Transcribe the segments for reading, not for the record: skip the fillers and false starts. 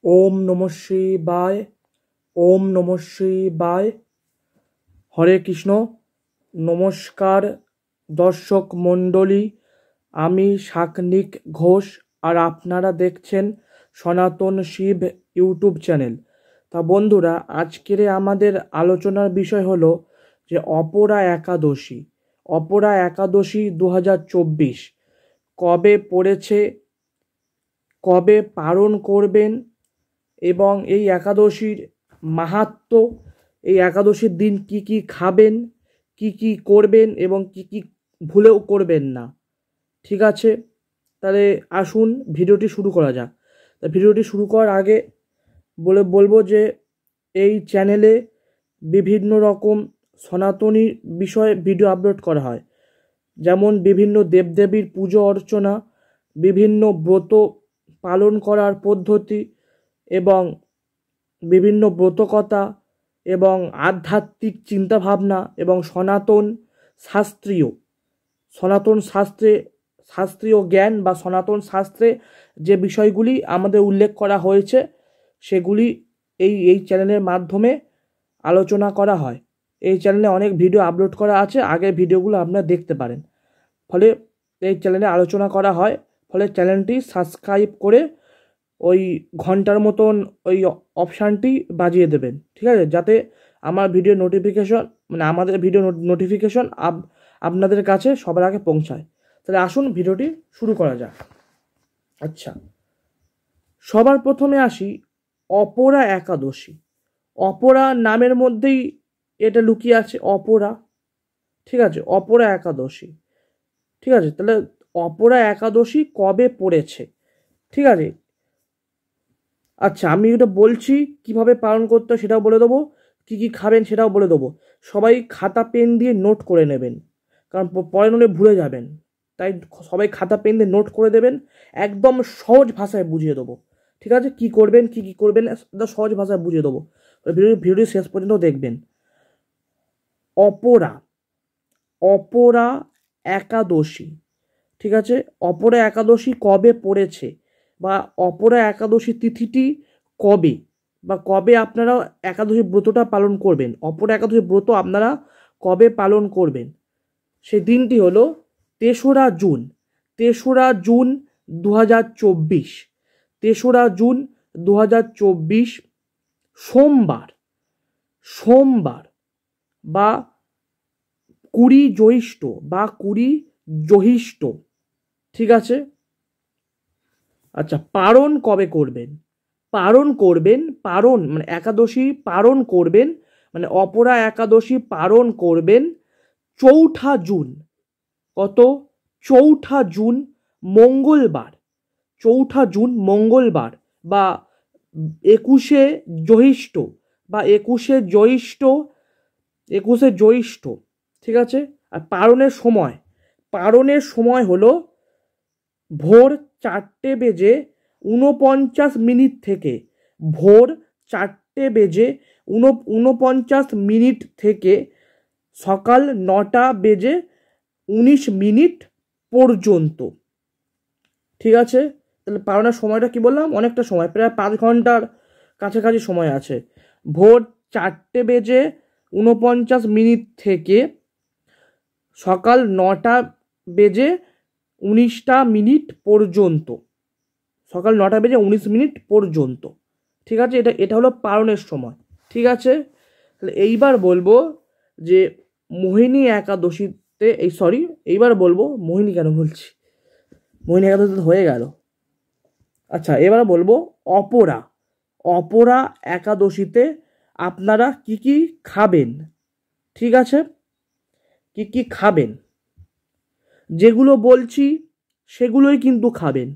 ওম নমঃ শিবায়। ওম নমঃ শিবায়। হরে কৃষ্ণ। নমস্কার দর্শক মণ্ডলী, আমি শাকনিক ঘোষ, আর আপনারা দেখছেন সনাতন শিব ইউটিউব চ্যানেল। তা বন্ধুরা, আজকের আমাদের আলোচনার বিষয় হলো যে অপরা একাদশী। অপরা একাদশী 2024 কবে পড়েছে, কবে পালন করবেন, এবং এই একাদশীর মাহাত্ম্য, এই একাদশীর দিন কি কি খাবেন, কি কি করবেন এবং কি কি ভুলেও করবেন না। ঠিক আছে, তাহলে আসুন ভিডিওটি শুরু করা যাক। তা ভিডিওটি শুরু করার আগে বলবো যে এই চ্যানেলে বিভিন্ন রকম সনাতনী বিষয়ে ভিডিও আপলোড করা হয়, যেমন বিভিন্ন দেবদেবীর পুজো অর্চনা, বিভিন্ন ব্রত পালন করার পদ্ধতি, এবং বিভিন্ন ব্রতকথা, এবং আধ্যাত্মিক চিন্তাভাবনা, এবং শাস্ত্রীয় জ্ঞান বা সনাতন শাস্ত্রে যে বিষয়গুলি আমাদের উল্লেখ করা হয়েছে সেগুলি এই চ্যানেলের মাধ্যমে আলোচনা করা হয়। এই চ্যানেলে অনেক ভিডিও আপলোড করা আছে, আগের ভিডিওগুলো আপনারা দেখতে পারেন। ফলে এই চ্যানেলে আলোচনা করা হয়, ফলে চ্যানেলটি সাবস্ক্রাইব করে ওই ঘন্টার মতন ওই অপশানটি বাজিয়ে দেবেন, ঠিক আছে, যাতে আমার ভিডিও নোটিফিকেশন, মানে আমাদের ভিডিও নোটিফিকেশন আপনাদের কাছে সবার আগে পৌঁছায়। তাহলে আসুন ভিডিওটি শুরু করা যাক। আচ্ছা, সবার প্রথমে আসি অপরা একাদশী। অপরা নামের মধ্যেই এটা লুকিয়ে আছে, অপরা। ঠিক আছে, অপরা একাদশী। ঠিক আছে, তাহলে অপরা একাদশী কবে পড়েছে? ঠিক আছে, আচ্ছা আমি এটা বলছি কিভাবে পালন করতে হয় সেটাও বলে দেবো, কী কী খাবেন সেটাও বলে দেবো। সবাই খাতা পেন দিয়ে নোট করে নেবেন, কারণ পরে নলে ভুলে যাবেন। তাই সবাই খাতা পেন দিয়ে নোট করে দেবেন, একদম সহজ ভাষায় বুঝিয়ে দেবো। ঠিক আছে, কী করবেন কী কী করবেন সহজ ভাষায় বুঝিয়ে দেবো। ভিডিও শেষ পর্যন্ত দেখবেন। অপরা, অপরা একাদশী। ঠিক আছে, অপরা একাদশী কবে পড়েছে, বা অপরা একাদশী তিথিটি কবে, বা কবে আপনারা একাদশী ব্রতটা পালন করবেন, অপরা একাদশী ব্রত আপনারা কবে পালন করবেন, সেই দিনটি হলো 3রা জুন। 3রা জুন 2024। 3রা জুন 2024 সোমবার। সোমবার বা 20 জ্যৈষ্ঠ বা 20 জ্যৈষ্ঠ। ঠিক আছে, আচ্ছা পারণ কবে করবেন? পারণ মানে একাদশী পারণ করবেন, মানে অপরা একাদশী পারণ করবেন 4ঠা জুন। কত? 4ঠা জুন মঙ্গলবার। 4ঠা জুন মঙ্গলবার বা 21শে জ্যৈষ্ঠ বা 21শে জ্যৈষ্ঠ। ঠিক আছে, আর পারণের সময় হলো ভোর 4:49 থেকে, ভোর 4:49 থেকে সকাল 9:19 পর্যন্ত। ঠিক আছে, তাহলে পালনের সময়টা কি বললাম, অনেকটা সময়, প্রায় 5 ঘন্টার কাছাকাছি সময় আছে। ভোর 4:49 থেকে সকাল 9:19 পর্যন্ত, সকাল 9:19 পর্যন্ত। ঠিক আছে, এটা হলো পালনের সময়। ঠিক আছে, তাহলে এইবার বলবো যে মোহিনী একাদশীতে, এইবার বলবো মোহিনী, কেন বলছি, মোহিনী একাদশী তো হয়ে গেল। আচ্ছা, এবার বলবো অপরা একাদশীতে আপনারা কি কি খাবেন। ঠিক আছে, কি কি খাবেন, যেগুলো বলছি সেগুলোই কিন্তু খাবেন,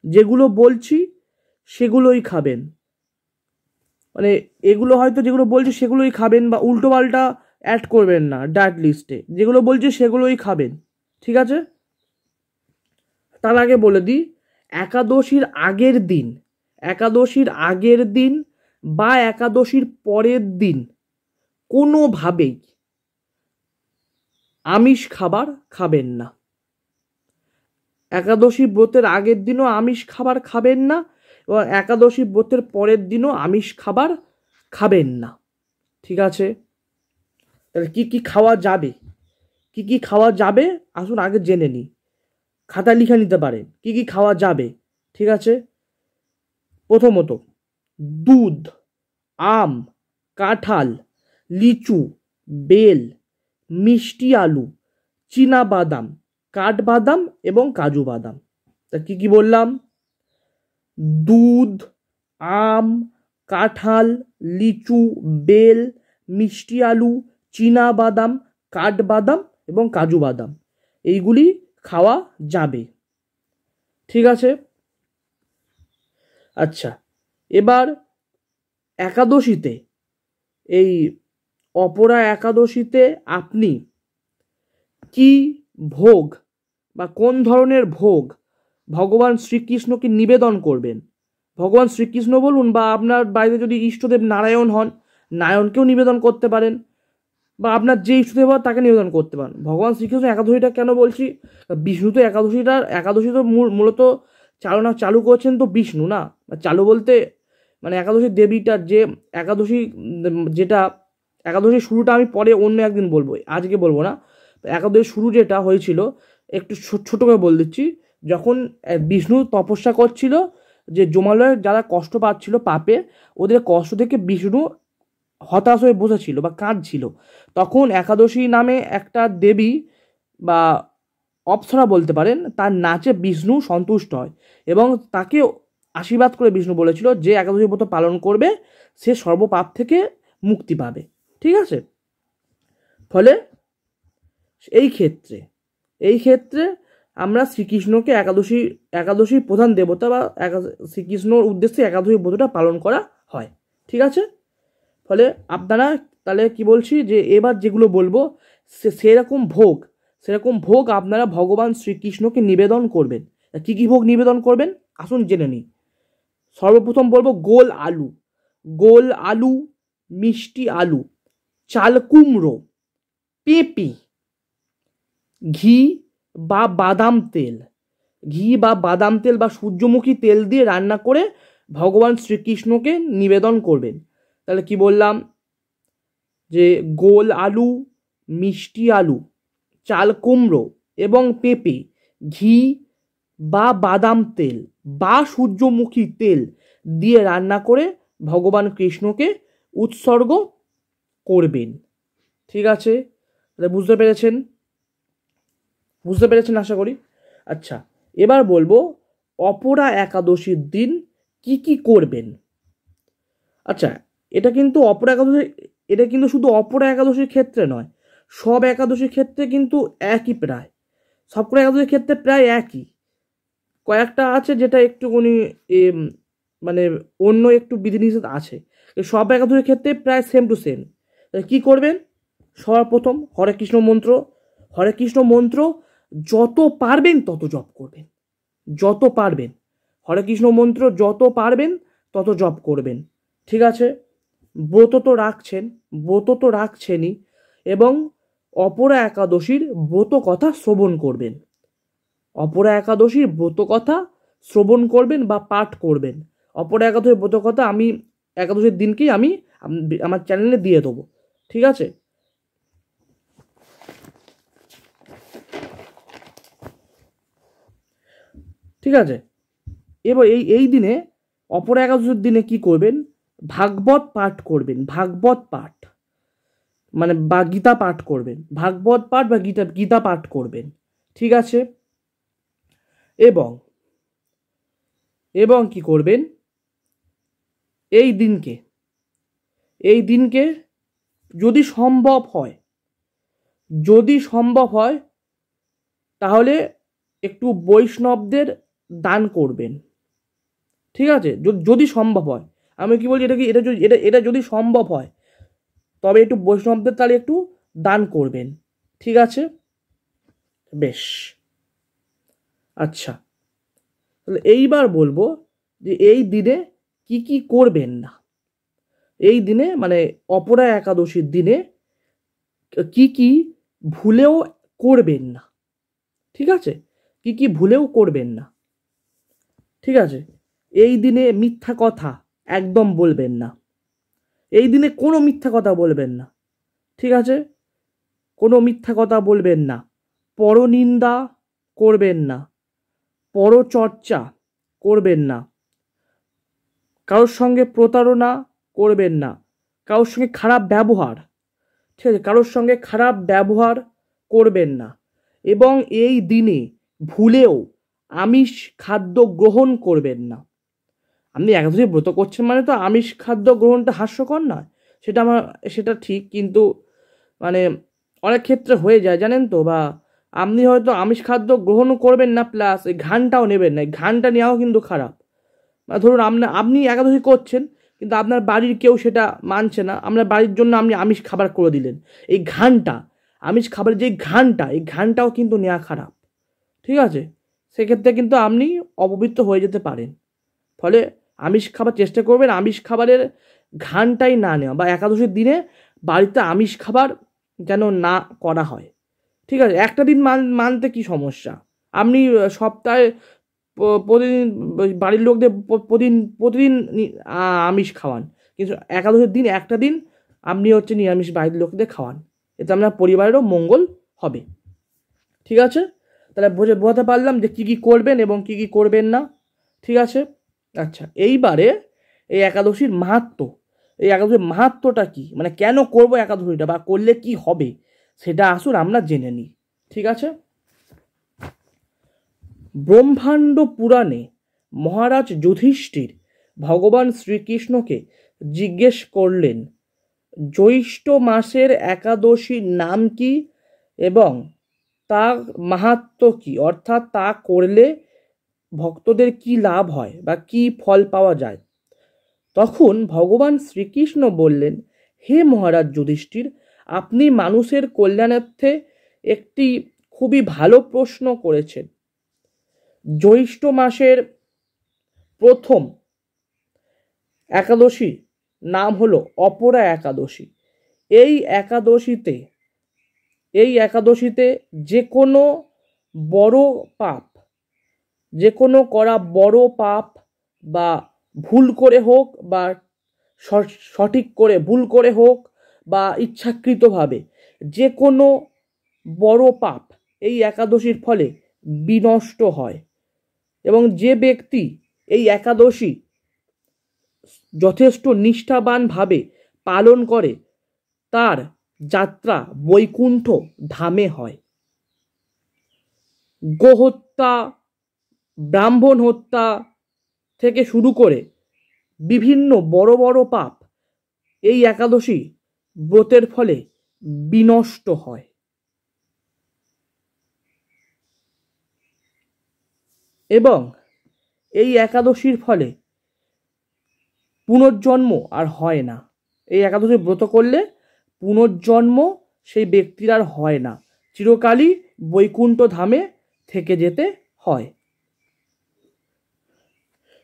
যেগুলো বলছি সেগুলোই খাবেন। মানে এগুলো হয়তো যেগুলো বলছি সেগুলোই খাবেন, বা উল্টো পাল্টা অ্যাড করবেন না ডায়েট লিস্টে, যেগুলো বলছি সেগুলোই খাবেন। ঠিক আছে, তার আগে বলে দিই, একাদশীর আগের দিন বা একাদশীর পরের দিন কোনোভাবেই আমিষ খাবার খাবেন না। একাদশী ব্রতের আগের দিনও আমিষ খাবার খাবেন না, এবং একাদশী ব্রতের পরের দিনও আমিষ খাবার খাবেন না। ঠিক আছে, তাহলে কি কি খাওয়া যাবে, কি কি খাওয়া যাবে আসুন আগে জেনে নিই। খাতা লিখে নিতে পারেন কি কি খাওয়া যাবে। ঠিক আছে, প্রথমত দুধ, আম, কাঁঠাল, লিচু, বেল, মিষ্টি আলু, চীনা বাদাম, কাঠবাদাম এবং কাজু বাদাম। তা কি কি বললাম? দুধ, আম, কাঁঠাল, লিচু, বেল, মিষ্টি আলু, চীনা বাদাম, কাঠবাদাম এবং কাজু বাদাম, এইগুলি খাওয়া যাবে। ঠিক আছে, আচ্ছা, এবার একাদশীতে, এই অপরা একাদশীতে আপনি কি ভোগ বা কোন ধরনের ভোগ ভগবান শ্রীকৃষ্ণকে নিবেদন করবেন? ভগবান শ্রীকৃষ্ণ বলুন, বা আপনার বাড়িতে যদি ইষ্টদেব নারায়ণ হন, নারায়ণকেও নিবেদন করতে পারেন, বা আপনার যে ইষ্টদেব হয় তাকে নিবেদন করতে পারেন। ভগবান শ্রীকৃষ্ণ একাদশীটা কেন বলছি? বিষ্ণু তো একাদশী তো মূলত চালু করছেন তো বিষ্ণু না, চালু বলতে মানে একাদশী দেবীটার যে একাদশী, যেটা একাদশীর শুরুটা আমি পরে অন্য একদিন বলবো, আজকে বলবো না। একাদশীর শুরু যেটা হয়েছিল, একটু ছোট করে বলে দিচ্ছি। যখন বিষ্ণু তপস্যা করছিল, যে জমালয়ে যারা কষ্ট পাচ্ছিল পাপে, ওদের কষ্ট থেকে বিষ্ণু হতাশ হয়ে বসেছিল বা কাঁদছিল, তখন একাদশী নামে একটা দেবী বা অপ্সরা বলতে পারেন, তার নাচে বিষ্ণু সন্তুষ্ট হয় এবং তাকে আশীর্বাদ করে বিষ্ণু বলেছিল যে একাদশী ব্রত পালন করবে সে সর্বপাপ থেকে মুক্তি পাবে। ঠিক আছে, ফলে এই ক্ষেত্রে আমরা শ্রীকৃষ্ণকে একাদশীর প্রধান দেবতা বা শ্রীকৃষ্ণর উদ্দেশ্যে একাদশী ব্রতটা পালন করা হয়। ঠিক আছে, ফলে আপনারা তাহলে কি বলছি, যে এবার যেগুলো বলবো সেরকম ভোগ আপনারা ভগবান শ্রীকৃষ্ণকে নিবেদন করবেন। কি কি ভোগ নিবেদন করবেন আসুন জেনে নিই। সর্বপ্রথম বলবো গোল আলু, মিষ্টি আলু, চাল কুমড়ো, পেঁপে, ঘি বা বাদাম তেল বা সূর্যমুখী তেল দিয়ে রান্না করে ভগবান শ্রীকৃষ্ণকে নিবেদন করবেন। তাহলে কি বললাম? যে গোল আলু, মিষ্টি আলু, চাল কুমড়ো এবং পেঁপে, ঘি বা বাদাম তেল বা সূর্যমুখী তেল দিয়ে রান্না করে ভগবান কৃষ্ণকে উৎসর্গ করবেন। ঠিক আছে, তাহলে বুঝতে পেরেছেন আশা করি। আচ্ছা, এবার বলবো অপরা একাদশীর দিন কি কি করবেন। আচ্ছা, এটা কিন্তু শুধু অপরা একাদশীর ক্ষেত্রে নয়, সব একাদশীর ক্ষেত্রে কিন্তু একই, প্রায় সবকটা একাদশীর ক্ষেত্রে প্রায় একই। কয়েকটা আছে যেটা একটুখানি মানে অন্য একটু বিধিনিষেধ আছে, সব একাদশীর ক্ষেত্রে প্রায় সেম টু সেম। কি করবেন? সবার প্রথম হরে কৃষ্ণ মন্ত্র যত পারবেন তত জপ করবেন, হরে কৃষ্ণ মন্ত্র যত পারবেন তত জপ করবেন। ঠিক আছে, ব্রত তো রাখছেনই এবং অপরা একাদশীর ব্রত কথা শ্রবণ করবেন। অপরা একাদশীর ব্রত কথা শ্রবণ করবেন বা পাঠ করবেন। অপরা একাদশীর ব্রত কথা আমি একাদশীর দিনকেই আমি আমার চ্যানেলে দিয়ে দেবো। ঠিক আছে, এবার এই দিনে অপরা একাদশীর দিনে কি করবেন? ভাগবত পাঠ করবেন, মানে বা গীতা পাঠ করবেন, ভাগবত পাঠ বা গীতা পাঠ করবেন। ঠিক আছে, এবং কি করবেন? এই দিনকে যদি সম্ভব হয় তাহলে একটু বৈষ্ণবদের দান করবেন। ঠিক আছে, যদি সম্ভব হয়, আমি কি বলছি, এটা যদি সম্ভব হয় তবে একটু বৈষ্ণবদের তাহলে একটু দান করবেন। ঠিক আছে, বেশ। আচ্ছা, তাহলে এইবার বলবো যে এই দিনে কি কি করবেন না। এই দিনে মানে অপরা একাদশীর দিনে কি কি ভুলেও করবেন না। ঠিক আছে, কি কি ভুলেও করবেন না। ঠিক আছে, এই দিনে মিথ্যা কথা একদম বলবেন না। এই দিনে কোনো মিথ্যা কথা বলবেন না, ঠিক আছে? কোনো মিথ্যা কথা বলবেন না, পরনিন্দা করবেন না, পরচর্চা করবেন না, কারোর সঙ্গে প্রতারণা করবেন না, কারোর সঙ্গে খারাপ ব্যবহার, ঠিক আছে, কারোর সঙ্গে খারাপ ব্যবহার করবেন না। এবং এই দিনে ভুলেও আমিষ খাদ্য গ্রহণ করবেন না। আপনি একাদশী ব্রত করছেন মানে তো আমিষ খাদ্য গ্রহণটা হাস্যকর নয়, সেটা ঠিক, কিন্তু মানে অনেক ক্ষেত্রে হয়ে যায় জানেন তো। বা আপনি হয়তো আমিষ খাদ্য গ্রহণ করবেন না, প্লাস এই ঘানটাও নেবেন না। এই ঘানটা নেওয়াও কিন্তু খারাপ। বা ধরুন আপনি একাদশী করছেন, কিন্তু আপনার বাড়ির কেউ সেটা মানছে না, আপনার বাড়ির জন্য আপনি আমিষ খাবার করে দিলেন। এই ঘানটা, আমিষ খাবারের যে ঘানটা, এই ঘানটাও কিন্তু নেওয়া খারাপ, ঠিক আছে? সেক্ষেত্রে কিন্তু আপনি অপবিত্র হয়ে যেতে পারেন। ফলে আমিষ খাবার চেষ্টা করবেন আমিষ খাবারের ঘানটাই না নেওয়া, বা একাদশীর দিনে বাড়িতে আমিষ খাবার যেন না করা হয়, ঠিক আছে? একটা দিন মানতে কি সমস্যা? আপনি সপ্তাহে প্রতিদিন বাড়ির লোকদের প্রতিদিন আমিষ খাওয়ান, কিন্তু একাদশীর দিন একটা দিন আপনি হচ্ছে নিরামিষ বাড়ির লোকদের খাওয়ান। এতে আপনার পরিবারেরও মঙ্গল হবে, ঠিক আছে? তাহলে বোঝাতে পারলাম যে কী কী করবেন এবং কী কী করবেন না, ঠিক আছে? আচ্ছা, এইবারে এই একাদশীর মাহাত্ম্য, এই একাদশীর মাহাত্ম্যটা কী, মানে কেন করব একাদশীটা, বা করলে কি হবে, সেটা আসুন আমরা জেনে নিই, ঠিক আছে? ব্রহ্মাণ্ড পুরাণে মহারাজ যুধিষ্ঠির ভগবান শ্রীকৃষ্ণকে জিজ্ঞেস করলেন, জ্যৈষ্ঠ মাসের একাদশীর নাম কি এবং তার মাহাত্ম্য কি, অর্থাৎ তা করলে ভক্তদের কি লাভ হয় বা কি ফল পাওয়া যায়। তখন ভগবান শ্রীকৃষ্ণ বললেন, হে মহারাজ যুধিষ্ঠির, আপনি মানুষের কল্যাণার্থে একটি খুবই ভালো প্রশ্ন করেছেন। জ্যৈষ্ঠ মাসের প্রথম একাদশী নাম হলো অপরা একাদশী। এই একাদশীতে যে কোনো বড় পাপ, যে কোনো করা বড় পাপ, বা ভুল করে হোক বা সঠিক করে ভুল করে হোক বা ইচ্ছাকৃতভাবে, যে কোনো বড় পাপ এই একাদশীর ফলে বিনষ্ট হয়। এবং যে ব্যক্তি এই একাদশী যথেষ্ট নিষ্ঠাবানভাবে পালন করে, তার যাত্রা বৈকুণ্ঠ ধামে হয়। গোহত্যা, ব্রাহ্মণ হত্যা থেকে শুরু করে বিভিন্ন বড় বড় পাপ এই একাদশী ব্রতের ফলে বিনষ্ট হয়। এবং এই একাদশীর ফলে পুনর্জন্ম আর হয় না। এই একাদশী ব্রত করলে পুনর্জন্ম সেই ব্যক্তির আর হয় না, চিরকালই বৈকুণ্ঠ ধামে থেকে যেতে হয়।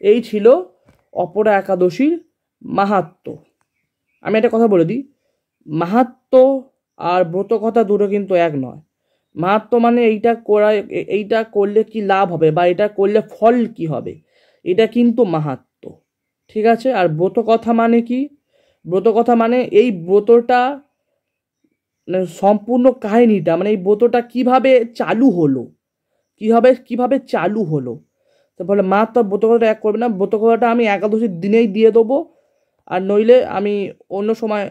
এই ছিল অপরা একাদশীর মাহাত্ম্য। আমি একটা কথা বলে দিই, মাহাত্ম্য আর ব্রত কথা দুটো কিন্তু এক নয়। মাহাত্ম্য মানে এইটা করলে কি লাভ হবে বা এটা করলে ফল কি হবে, এটা কিন্তু মাহাত্ম্য, ঠিক আছে? আর ব্রত কথা মানে কি? ব্রত কথা মানে এই ব্রতটা, মানে সম্পূর্ণ কাহিনীটা, মানে এই ব্রতটা কিভাবে চালু হলো, কিভাবে চালু হলো। তো বলে মা তো ব্রত কথাটা এক করবে না, ব্রত কথাটা আমি একাদশীর দিনেই দিয়ে দেবো, আর নইলে আমি অন্য সময়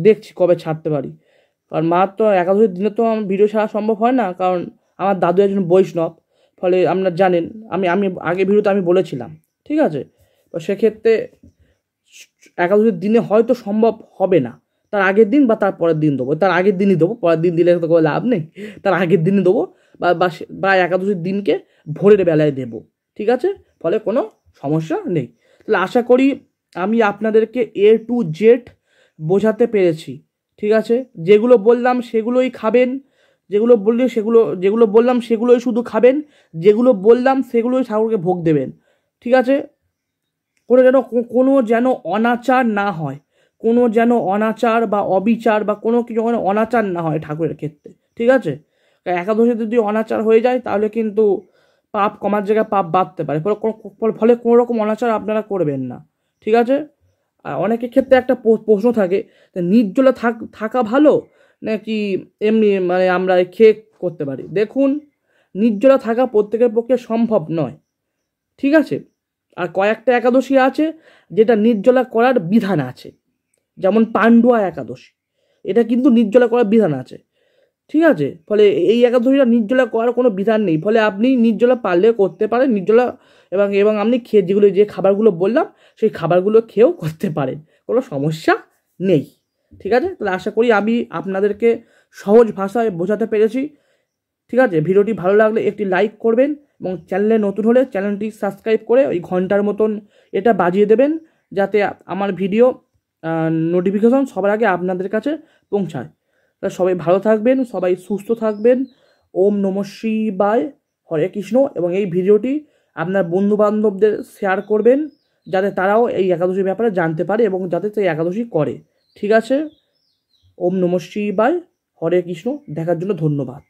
দেখছি কবে ছাড়তে পারি। কারণ মা তো একাদশীর দিনে তো আমার ভিডিও ছাড়া সম্ভব হয় না, কারণ আমার দাদু একজন বৈষ্ণব। ফলে আপনারা জানেন, আমি আগে ভিডিওতে আমি বলেছিলাম, ঠিক আছে? তো সেক্ষেত্রে একাদশীর দিনে হয়তো সম্ভব হবে না, তার আগের দিন বা তার পরের দিন দেবো। তার আগের দিনই দেবো, পরের দিন দিলে তো কোনো লাভ নেই। তার আগের দিনই দেবো, বা একাদশীর দিনকে ভোরের বেলায় দেবো, ঠিক আছে? ফলে কোনো সমস্যা নেই। তাহলে আশা করি আমি আপনাদেরকে A to Z বোঝাতে পেরেছি, ঠিক আছে? যেগুলো বললাম সেগুলোই খাবেন, যেগুলো বললাম সেগুলোই শুধু খাবেন, যেগুলো বললাম সেগুলোই ঠাকুরকে ভোগ দেবেন, ঠিক আছে? কোনো যেন অনাচার না হয়, কোনো যেন অনাচার বা অবিচার বা কোনো কিছু অনাচার না হয় ঠাকুরের ক্ষেত্রে, ঠিক আছে? একাদশীতে যদি অনাচার হয়ে যায় তাহলে কিন্তু পাপ কমার জায়গায় পাপ বাড়তে পারে, ফলে কোনো রকম অনাচার আপনারা করবেন না, ঠিক আছে? আর অনেকের ক্ষেত্রে একটা প্রশ্ন থাকে, নির্জলা থাকা ভালো নাকি এমনি মানে আমরা খেয়ে করতে পারি? দেখুন, নির্জলা থাকা প্রত্যেকের পক্ষে সম্ভব নয়, ঠিক আছে? আর কয়েকটা একাদশী আছে যেটা নির্জলা করার বিধান আছে, যেমন পান্ডুয়া একাদশী, এটা কিন্তু নির্জলা করার বিধান আছে, ঠিক আছে? ফলে এই একাদশীটা নির্জলা করার কোনো বিধান নেই, ফলে আপনি নির্জলা পারলে করতে পারেন নির্জলা, এবং আপনি খেয়ে যে খাবারগুলো বললাম সেই খাবারগুলো খেয়েও করতে পারেন, কোনো সমস্যা নেই, ঠিক আছে? তাহলে আশা করি আমি আপনাদেরকে সহজ ভাষায় বোঝাতে পেরেছি, ঠিক আছে? ভিডিওটি ভালো লাগলে একটি লাইক করবেন এবং চ্যানেলে নতুন হলে চ্যানেলটি সাবস্ক্রাইব করে ওই ঘন্টার মতন এটা বাজিয়ে দেবেন, যাতে আমার ভিডিও নোটিফিকেশন সবার আগে আপনাদের কাছে পৌঁছায়। সবাই ভালো থাকবেন, সবাই সুস্থ থাকবেন। ওম নমঃ শিবায়, হরে কৃষ্ণ। এবং এই ভিডিওটি আপনার বন্ধুবান্ধবদের শেয়ার করবেন, যাতে তারাও এই একাদশীর ব্যাপারে জানতে পারে এবং যাতে সেই একাদশী করে, ঠিক আছে? ওম নমঃ শিবায়, হরে কৃষ্ণ। দেখার জন্য ধন্যবাদ।